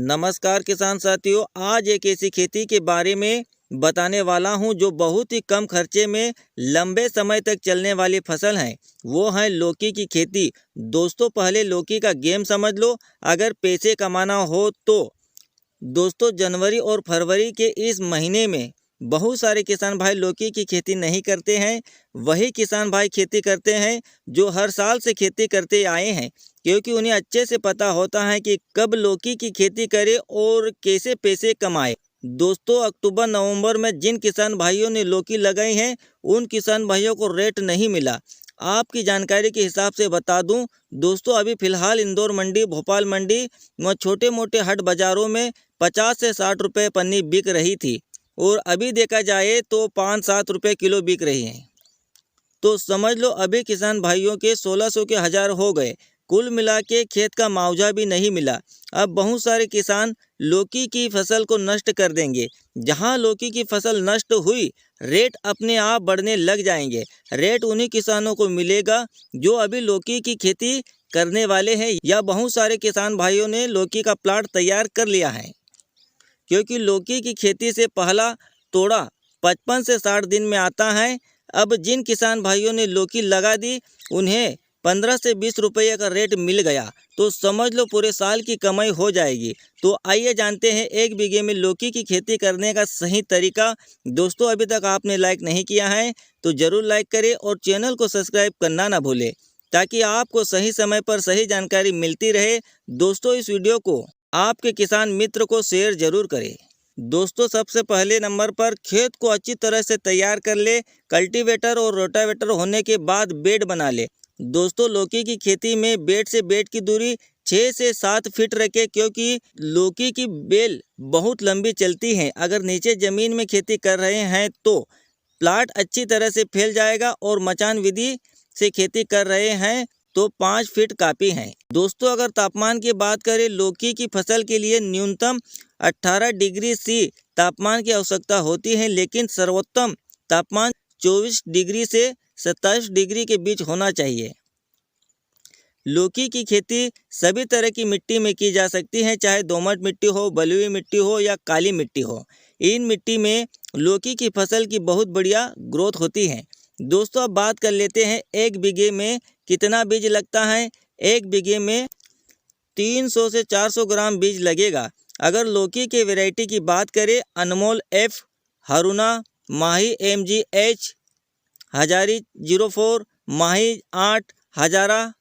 नमस्कार किसान साथियों, आज एक ऐसी खेती के बारे में बताने वाला हूं जो बहुत ही कम खर्चे में लंबे समय तक चलने वाली फसल है। वो है लौकी की खेती। दोस्तों, पहले लौकी का गेम समझ लो। अगर पैसे कमाना हो तो दोस्तों, जनवरी और फरवरी के इस महीने में बहुत सारे किसान भाई लौकी की खेती नहीं करते हैं। वही किसान भाई खेती करते हैं जो हर साल से खेती करते आए हैं, क्योंकि उन्हें अच्छे से पता होता है कि कब लौकी की खेती करें और कैसे पैसे कमाएं। दोस्तों, अक्टूबर नवंबर में जिन किसान भाइयों ने लौकी लगाई है उन किसान भाइयों को रेट नहीं मिला। आपकी जानकारी के हिसाब से बता दूं दोस्तों, अभी फ़िलहाल इंदौर मंडी, भोपाल मंडी व छोटे मोटे हट बाज़ारों में 50 से 60 रुपये पन्नी बिक रही थी और अभी देखा जाए तो 5-7 रुपये किलो बिक रही है। तो समझ लो अभी किसान भाइयों के 1600 के 1000 हो गए। कुल मिला के खेत का मुआवजा भी नहीं मिला। अब बहुत सारे किसान लौकी की फसल को नष्ट कर देंगे। जहां लौकी की फसल नष्ट हुई, रेट अपने आप बढ़ने लग जाएंगे। रेट उन्हीं किसानों को मिलेगा जो अभी लौकी की खेती करने वाले हैं, या बहुत सारे किसान भाइयों ने लौकी का प्लाट तैयार कर लिया है, क्योंकि लौकी की खेती से पहला तोड़ा 55 से 60 दिन में आता है। अब जिन किसान भाइयों ने लौकी लगा दी उन्हें 15 से 20 रुपये का रेट मिल गया, तो समझ लो पूरे साल की कमाई हो जाएगी। तो आइए जानते हैं एक बीघे में लौकी की खेती करने का सही तरीका। दोस्तों, अभी तक आपने लाइक नहीं किया है तो ज़रूर लाइक करें और चैनल को सब्सक्राइब करना ना भूलें, ताकि आपको सही समय पर सही जानकारी मिलती रहे। दोस्तों, इस वीडियो को आपके किसान मित्र को शेयर जरूर करें। दोस्तों, सबसे पहले नंबर पर खेत को अच्छी तरह से तैयार कर ले। कल्टीवेटर और रोटावेटर होने के बाद बेड बना ले। दोस्तों, लौकी की खेती में बेड से बेड की दूरी 6 से 7 फीट रखें, क्योंकि लौकी की बेल बहुत लंबी चलती हैं। अगर नीचे ज़मीन में खेती कर रहे हैं तो प्लाट अच्छी तरह से फैल जाएगा, और मचान विधि से खेती कर रहे हैं तो 5 फीट काफ़ी है। दोस्तों, अगर तापमान की बात करें, लौकी की फसल के लिए न्यूनतम 18 डिग्री सी तापमान की आवश्यकता होती है, लेकिन सर्वोत्तम तापमान 24 डिग्री से 27 डिग्री के बीच होना चाहिए। लौकी की खेती सभी तरह की मिट्टी में की जा सकती है, चाहे दोमट मिट्टी हो, बलुई मिट्टी हो या काली मिट्टी हो। इन मिट्टी में लौकी की फसल की बहुत बढ़िया ग्रोथ होती है। दोस्तों, अब बात कर लेते हैं एक बीघे में कितना बीज लगता है। एक बीघे में 300 से 400 ग्राम बीज लगेगा। अगर लौकी के वैरायटी की बात करें, अनमोल F, हरुणा, माही MGH, हजारी 04, माही 8, हजारा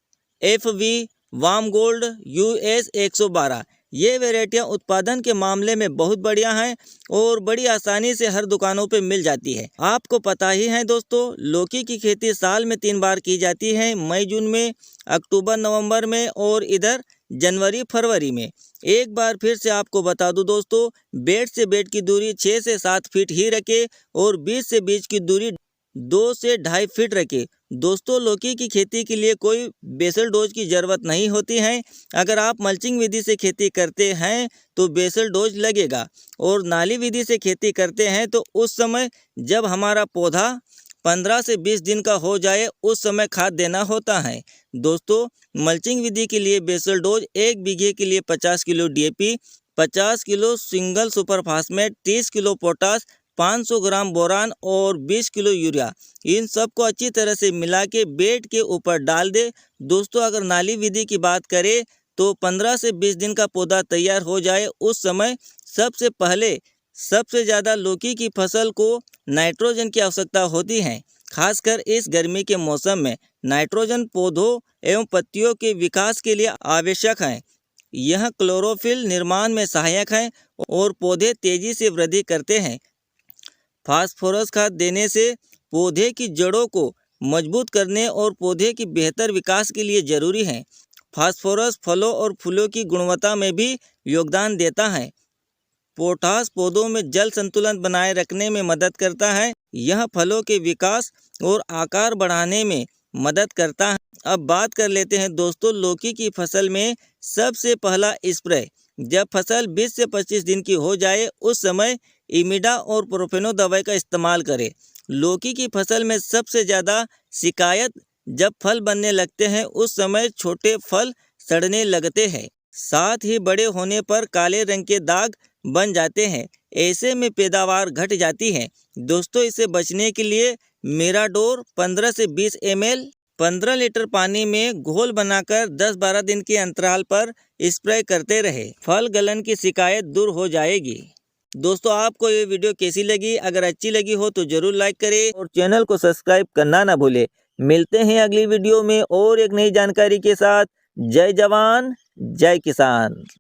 FV, वाम गोल्ड US 112, ये वैरायटियाँ उत्पादन के मामले में बहुत बढ़िया हैं और बड़ी आसानी से हर दुकानों पे मिल जाती है। आपको पता ही है दोस्तों, लौकी की खेती साल में 3 बार की जाती है, मई जून में, अक्टूबर नवंबर में और इधर जनवरी फरवरी में। एक बार फिर से आपको बता दूं दोस्तों, बेड से बेड की दूरी 6 से 7 फीट ही रखे और बीज से बीज की दूरी 2 से 2.5 फीट रखे। दोस्तों, लौकी की खेती के लिए कोई बेसल डोज की ज़रूरत नहीं होती है। अगर आप मल्चिंग विधि से खेती करते हैं तो बेसल डोज लगेगा, और नाली विधि से खेती करते हैं तो उस समय जब हमारा पौधा 15 से 20 दिन का हो जाए उस समय खाद देना होता है। दोस्तों, मल्चिंग विधि के लिए बेसल डोज एक बीघे के लिए 50 kilo DAP, 50 kilo single super phosphate, 30 kilo potash, 500 ग्राम बोरान और 20 किलो यूरिया, इन सब को अच्छी तरह से मिला के बेड के ऊपर डाल दे। दोस्तों, अगर नाली विधि की बात करें तो 15 से 20 दिन का पौधा तैयार हो जाए उस समय सबसे पहले सबसे ज़्यादा लौकी की फसल को नाइट्रोजन की आवश्यकता होती है। खासकर इस गर्मी के मौसम में नाइट्रोजन पौधों एवं पत्तियों के विकास के लिए आवश्यक है। यह क्लोरोफिल निर्माण में सहायक है और पौधे तेजी से वृद्धि करते हैं। फास्फोरस खाद देने से पौधे की जड़ों को मजबूत करने और पौधे की बेहतर विकास के लिए जरूरी है। फास्फोरस फलों और फूलों की गुणवत्ता में भी योगदान देता है। पोटास पौधों में जल संतुलन बनाए रखने में मदद करता है। यह फलों के विकास और आकार बढ़ाने में मदद करता है। अब बात कर लेते हैं दोस्तों, लौकी की फसल में सबसे पहला स्प्रे जब फसल 20 से 25 दिन की हो जाए उस समय इमिडा और प्रोफेनो दवाई का इस्तेमाल करें। लौकी की फसल में सबसे ज़्यादा शिकायत जब फल बनने लगते हैं उस समय छोटे फल सड़ने लगते हैं। साथ ही बड़े होने पर काले रंग के दाग बन जाते हैं। ऐसे में पैदावार घट जाती है। दोस्तों, इससे बचने के लिए मिराडोर 15 से 20 ml 15 लीटर पानी में घोल बनाकर 10-12 दिन के अंतराल पर स्प्रे करते रहे। फल गलन की शिकायत दूर हो जाएगी। दोस्तों, आपको ये वीडियो कैसी लगी? अगर अच्छी लगी हो तो जरूर लाइक करें और चैनल को सब्सक्राइब करना ना भूलें। मिलते हैं अगली वीडियो में और एक नई जानकारी के साथ। जय जवान, जय किसान।